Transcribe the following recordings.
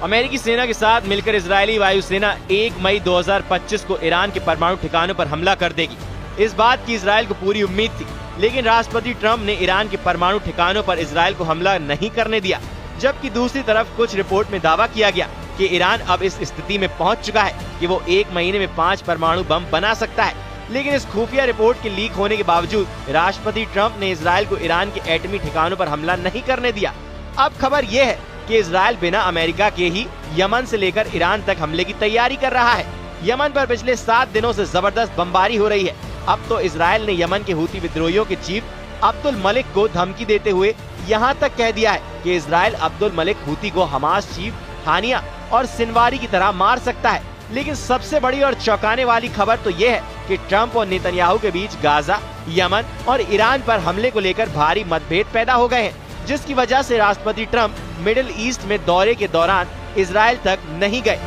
अमेरिकी सेना के साथ मिलकर इजरायली वायुसेना 1 मई 2025 को ईरान के परमाणु ठिकानों पर हमला कर देगी। इस बात की इजरायल को पूरी उम्मीद थी, लेकिन राष्ट्रपति ट्रंप ने ईरान के परमाणु ठिकानों पर इजरायल को हमला नहीं करने दिया। जबकि दूसरी तरफ कुछ रिपोर्ट में दावा किया गया कि ईरान अब इस स्थिति में पहुंच चुका है कि वो 1 महीने में 5 परमाणु बम बना सकता है। लेकिन इस खुफिया रिपोर्ट के लीक होने के बावजूद राष्ट्रपति ट्रंप ने इजरायल को ईरान के एटमी ठिकानों पर हमला नहीं करने दिया। अब खबर ये है कि इजरायल बिना अमेरिका के ही यमन से लेकर ईरान तक हमले की तैयारी कर रहा है। यमन पर पिछले 7 दिनों से जबरदस्त बमबारी हो रही है। अब तो इजरायल ने यमन के हूती विद्रोहियों के चीफ अब्दुल मलिक को धमकी देते हुए यहाँ तक कह दिया है कि इजरायल अब्दुल मलिक हूती को हमास चीफ हानिया और सिनवारी की तरह मार सकता है। लेकिन सबसे बड़ी और चौंकाने वाली खबर तो ये है कि ट्रंप और नेतन्याहू के बीच गाजा, यमन और ईरान पर हमले को लेकर भारी मतभेद पैदा हो गए हैं, जिसकी वजह से राष्ट्रपति ट्रंप मिडिल ईस्ट में दौरे के दौरान इजरायल तक नहीं गए।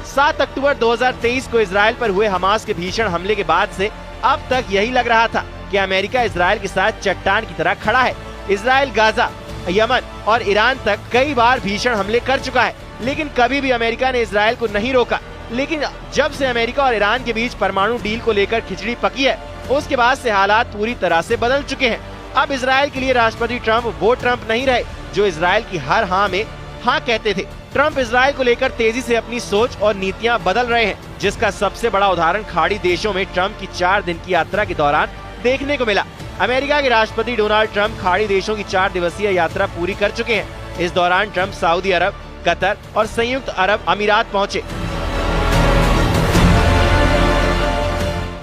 सात अक्टूबर 2023 को इजरायल पर हुए हमास के भीषण हमले के बाद से अब तक यही लग रहा था कि अमेरिका इजरायल के साथ चट्टान की तरह खड़ा है। इजरायल गाजा, यमन और ईरान तक कई बार भीषण हमले कर चुका है, लेकिन कभी भी अमेरिका ने इजरायल को नहीं रोका। लेकिन जब से अमेरिका और ईरान के बीच परमाणु डील को लेकर खिचड़ी पकी है, उसके बाद से हालात पूरी तरह से बदल चुके हैं। अब इजरायल के लिए राष्ट्रपति ट्रंप वो ट्रंप नहीं रहे जो इजरायल की हर हाँ में हाँ कहते थे। ट्रंप इजरायल को लेकर तेजी से अपनी सोच और नीतियां बदल रहे हैं, जिसका सबसे बड़ा उदाहरण खाड़ी देशों में ट्रंप की 4 दिन की यात्रा के दौरान देखने को मिला। अमेरिका के राष्ट्रपति डोनाल्ड ट्रंप खाड़ी देशों की 4 दिवसीय यात्रा पूरी कर चुके हैं। इस दौरान ट्रंप सऊदी अरब, कतर और संयुक्त अरब अमीरात पहुंचे।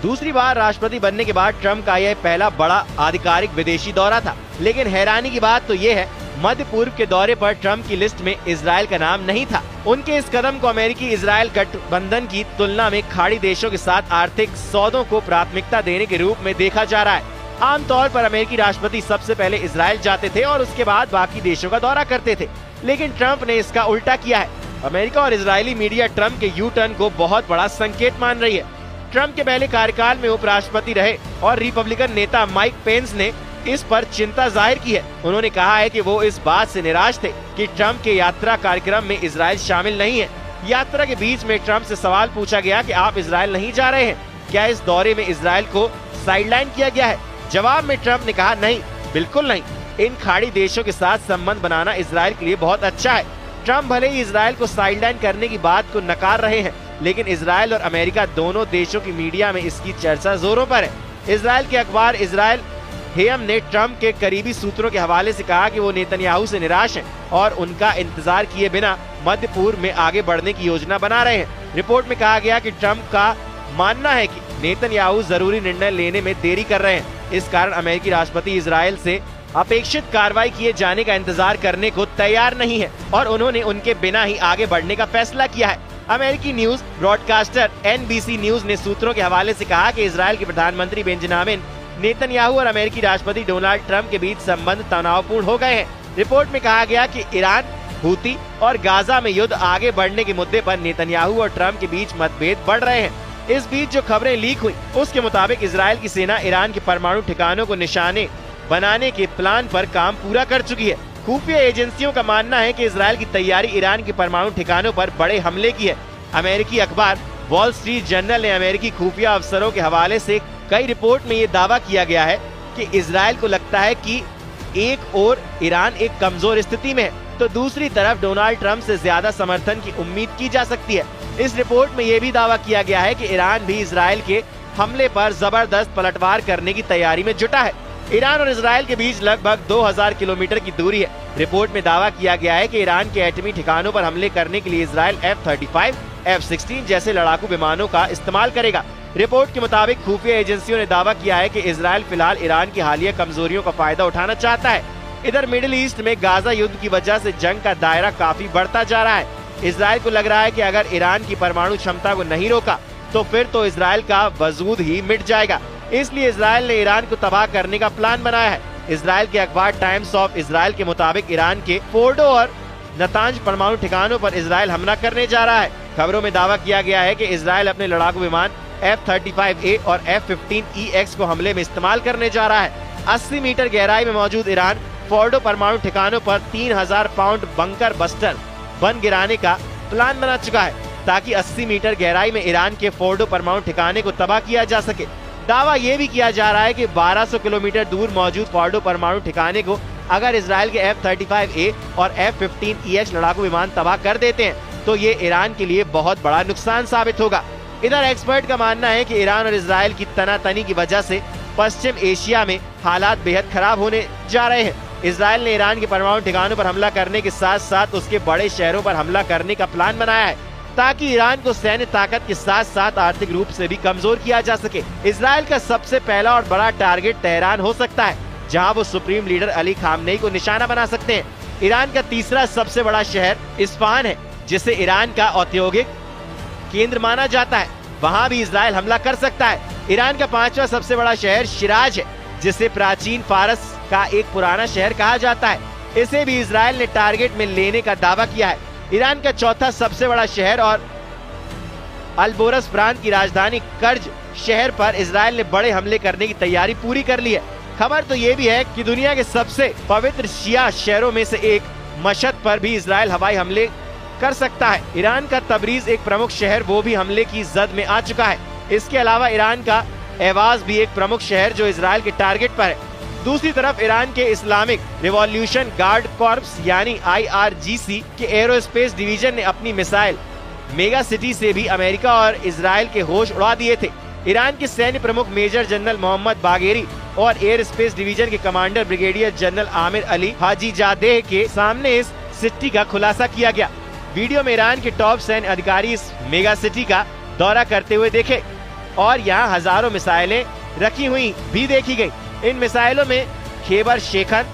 दूसरी बार राष्ट्रपति बनने के बाद ट्रंप का यह पहला बड़ा आधिकारिक विदेशी दौरा था। लेकिन हैरानी की बात तो ये है, मध्य पूर्व के दौरे पर ट्रंप की लिस्ट में इजरायल का नाम नहीं था। उनके इस कदम को अमेरिकी इजरायल गठबंधन की तुलना में खाड़ी देशों के साथ आर्थिक सौदों को प्राथमिकता देने के रूप में देखा जा रहा है। आमतौर पर अमेरिकी राष्ट्रपति सबसे पहले इजरायल जाते थे और उसके बाद बाकी देशों का दौरा करते थे, लेकिन ट्रंप ने इसका उल्टा किया है। अमेरिका और इजरायली मीडिया ट्रंप के यू टर्न को बहुत बड़ा संकेत मान रही है। ट्रंप के पहले कार्यकाल में उपराष्ट्रपति रहे और रिपब्लिकन नेता माइक पेंस ने इस पर चिंता जाहिर की है। उन्होंने कहा है कि वो इस बात से निराश थे कि ट्रंप के यात्रा कार्यक्रम में इजरायल शामिल नहीं है। यात्रा के बीच में ट्रंप से सवाल पूछा गया कि आप इजरायल नहीं जा रहे हैं, क्या इस दौरे में इजरायल को साइडलाइन किया गया है? जवाब में ट्रंप ने कहा, नहीं, बिल्कुल नहीं। इन खाड़ी देशों के साथ संबंध बनाना इजरायल के लिए बहुत अच्छा है। ट्रंप भले ही इजरायल को साइडलाइन करने की बात को नकार रहे हैं, लेकिन इजरायल और अमेरिका दोनों देशों की मीडिया में इसकी चर्चा जोरों पर है। इजरायल के अखबार इजरायल हेयम ने ट्रंप के करीबी सूत्रों के हवाले से कहा कि वो नेतन्याहू से निराश हैं और उनका इंतजार किए बिना मध्य पूर्व में आगे बढ़ने की योजना बना रहे हैं। रिपोर्ट में कहा गया कि ट्रंप का मानना है कि नेतन्याहू जरूरी निर्णय लेने में देरी कर रहे हैं। इस कारण अमेरिकी राष्ट्रपति इजरायल से अपेक्षित कार्रवाई किए जाने का इंतजार करने को तैयार नहीं है और उन्होंने उनके बिना ही आगे बढ़ने का फैसला किया है। अमेरिकी न्यूज ब्रॉडकास्टर NBC न्यूज ने सूत्रों के हवाले से कहा कि इजरायल के प्रधानमंत्री बेंजामिन नेतन्याहू और अमेरिकी राष्ट्रपति डोनाल्ड ट्रंप के बीच संबंध तनावपूर्ण हो गए हैं। रिपोर्ट में कहा गया कि ईरान, हूती और गाजा में युद्ध आगे बढ़ने के मुद्दे पर नेतन्याहू और ट्रंप के बीच मतभेद बढ़ रहे हैं। इस बीच जो खबरें लीक हुई, उसके मुताबिक इजरायल की सेना ईरान के परमाणु ठिकानों को निशाने बनाने के प्लान पर काम पूरा कर चुकी है। खुफिया एजेंसियों का मानना है कि इजरायल की तैयारी ईरान के परमाणु ठिकानों पर बड़े हमले की है। अमेरिकी अखबार वॉल स्ट्रीट जर्नल ने अमेरिकी खुफिया अफसरों के हवाले से कई रिपोर्ट में ये दावा किया गया है कि इजरायल को लगता है कि एक ओर ईरान एक कमजोर स्थिति में है, तो दूसरी तरफ डोनाल्ड ट्रंप से ज्यादा समर्थन की उम्मीद की जा सकती है। इस रिपोर्ट में ये भी दावा किया गया है कि ईरान भी इजरायल के हमले पर जबरदस्त पलटवार करने की तैयारी में जुटा है। ईरान और इजरायल के बीच लगभग 2000 किलोमीटर की दूरी है। रिपोर्ट में दावा किया गया है कि ईरान के एटमी ठिकानों पर हमले करने के लिए इजरायल F-35, F-16 जैसे लड़ाकू विमानों का इस्तेमाल करेगा। रिपोर्ट के मुताबिक खुफिया एजेंसियों ने दावा किया है कि इजरायल फिलहाल ईरान की हालिया कमजोरियों का फायदा उठाना चाहता है। इधर मिडिल ईस्ट में गाजा युद्ध की वजह से जंग का दायरा काफी बढ़ता जा रहा है। इजरायल को लग रहा है कि अगर ईरान की परमाणु क्षमता को नहीं रोका तो फिर तो इजरायल का वजूद ही मिट जाएगा। इसलिए इजरायल ने ईरान को तबाह करने का प्लान बनाया है। इजरायल के अखबार टाइम्स ऑफ इजरायल के मुताबिक ईरान के फोर्डो और नतांज परमाणु ठिकानों पर इजरायल हमला करने जा रहा है। खबरों में दावा किया गया है कि इजरायल अपने लड़ाकू विमान F-35A और F-15EX को हमले में इस्तेमाल करने जा रहा है। 80 मीटर गहराई में मौजूद ईरान फोर्डो परमाणु ठिकानों पर 3000 पाउंड बंकर बस्टर बम गिराने का प्लान बना चुका है, ताकि 80 मीटर गहराई में ईरान के फोर्डो परमाणु ठिकाने को तबाह किया जा सके। दावा ये भी किया जा रहा है कि 1200 किलोमीटर दूर मौजूद फोर्डो परमाणु ठिकाने को अगर इजराइल के F-35A और F-15EX लड़ाकू विमान तबाह कर देते हैं तो ये ईरान के लिए बहुत बड़ा नुकसान साबित होगा। इधर एक्सपर्ट का मानना है कि ईरान और इजराइल की तनातनी की वजह से पश्चिम एशिया में हालात बेहद खराब होने जा रहे हैं। इजराइल ने ईरान के परमाणु ठिकानों पर हमला करने के साथ साथ उसके बड़े शहरों पर हमला करने का प्लान बनाया है, ताकि ईरान को सैन्य ताकत के साथ साथ आर्थिक रूप से भी कमजोर किया जा सके। इजराइल का सबसे पहला और बड़ा टारगेट तेहरान हो सकता है, जहां वो सुप्रीम लीडर अली खामनेई को निशाना बना सकते हैं। ईरान का तीसरा सबसे बड़ा शहर इस्फहान है, जिसे ईरान का औद्योगिक केंद्र माना जाता है। वहां भी इजराइल हमला कर सकता है। ईरान का पांचवा सबसे बड़ा शहर शिराज है, जिसे प्राचीन फारस का एक पुराना शहर कहा जाता है। इसे भी इजराइल ने टारगेट में लेने का दावा किया है। ईरान का चौथा सबसे बड़ा शहर और अलबोरस प्रांत की राजधानी कर्ज शहर पर इजराइल ने बड़े हमले करने की तैयारी पूरी कर ली है। खबर तो ये भी है कि दुनिया के सबसे पवित्र शिया शहरों में से एक मशहद पर भी इजराइल हवाई हमले कर सकता है। ईरान का तबरीज एक प्रमुख शहर वो भी हमले की जद में आ चुका है। इसके अलावा ईरान का एवाज भी एक प्रमुख शहर जो इजराइल के टारगेट पर है। दूसरी तरफ ईरान के इस्लामिक रिवॉल्यूशन गार्ड कॉर्प्स यानी IRGC के एरोस्पेस डिवीजन ने अपनी मिसाइल मेगा सिटी से भी अमेरिका और इजराइल के होश उड़ा दिए थे। ईरान के सैन्य प्रमुख मेजर जनरल मोहम्मद बागेरी और एयर स्पेस डिवीजन के commander brigadier general Aamir Ali Hajizadeh के सामने इस सिटी का खुलासा किया गया। वीडियो में ईरान के टॉप सैन्य अधिकारी इस मेगा सिटी का दौरा करते हुए देखे और यहाँ हजारों मिसाइलें रखी हुई भी देखी गयी। इन मिसाइलों में खैबर शेखन,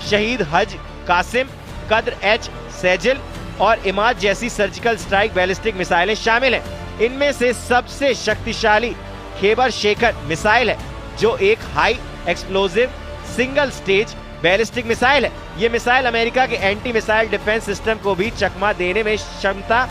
शहीद हज कासिम, कद्र H सेजिल और इमाद जैसी सर्जिकल स्ट्राइक बैलिस्टिक मिसाइलें शामिल हैं। इनमें से सबसे शक्तिशाली खैबर शेखन मिसाइल है, जो एक high explosive single stage ballistic missile है। ये मिसाइल अमेरिका के एंटी मिसाइल डिफेंस सिस्टम को भी चकमा देने में क्षमता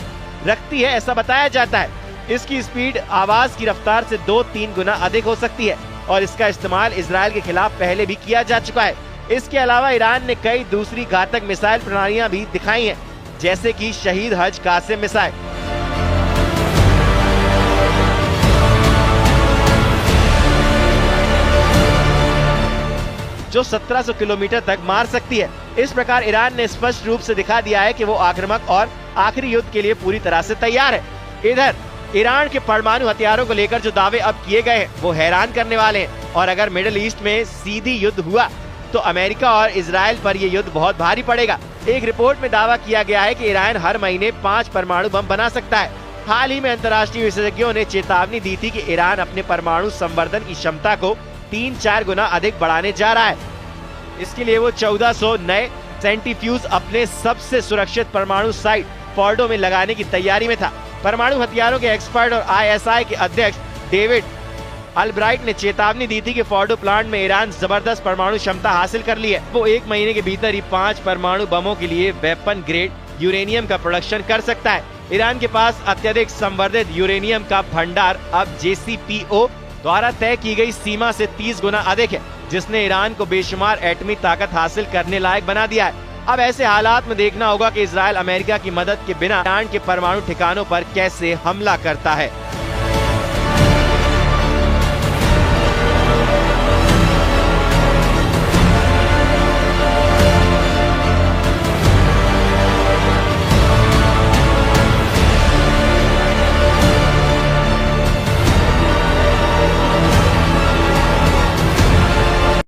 रखती है, ऐसा बताया जाता है। इसकी स्पीड आवाज की रफ्तार से 2-3 गुना अधिक हो सकती है और इसका इस्तेमाल इजराइल के खिलाफ पहले भी किया जा चुका है। इसके अलावा ईरान ने कई दूसरी घातक मिसाइल प्रणालियां भी दिखाई हैं, जैसे कि शहीद हज कासिम मिसाइल, जो 1700 किलोमीटर तक मार सकती है। इस प्रकार ईरान ने स्पष्ट रूप से दिखा दिया है कि वो आक्रामक और आखिरी युद्ध के लिए पूरी तरह से तैयार है। इधर ईरान के परमाणु हथियारों को लेकर जो दावे अब किए गए हैं वो हैरान करने वाले हैं, और अगर मिडिल ईस्ट में सीधी युद्ध हुआ तो अमेरिका और इजराइल पर ये युद्ध बहुत भारी पड़ेगा। एक रिपोर्ट में दावा किया गया है कि ईरान हर महीने 5 परमाणु बम बना सकता है। हाल ही में अंतर्राष्ट्रीय विशेषज्ञों ने चेतावनी दी थी कि ईरान अपने परमाणु संवर्धन की क्षमता को 3-4 गुना अधिक बढ़ाने जा रहा है। इसके लिए वो 1400 नए सेंट्रीफ्यूज अपने सबसे सुरक्षित परमाणु साइट फोर्डो में लगाने की तैयारी में था। परमाणु हथियारों के एक्सपर्ट और ISI के अध्यक्ष डेविड अल्ब्राइट ने चेतावनी दी थी कि फोर्डो प्लांट में ईरान जबरदस्त परमाणु क्षमता हासिल कर ली है। वो 1 महीने के भीतर ही 5 परमाणु बमों के लिए वेपन ग्रेड यूरेनियम का प्रोडक्शन कर सकता है। ईरान के पास अत्यधिक संवर्धित यूरेनियम का भंडार अब JCPO द्वारा तय की गई सीमा से 30 गुना अधिक है, जिसने ईरान को बेशुमार एटमी ताकत हासिल करने लायक बना दिया है। अब ऐसे हालात में देखना होगा कि इजराइल अमेरिका की मदद के बिना ईरान के परमाणु ठिकानों पर कैसे हमला करता है।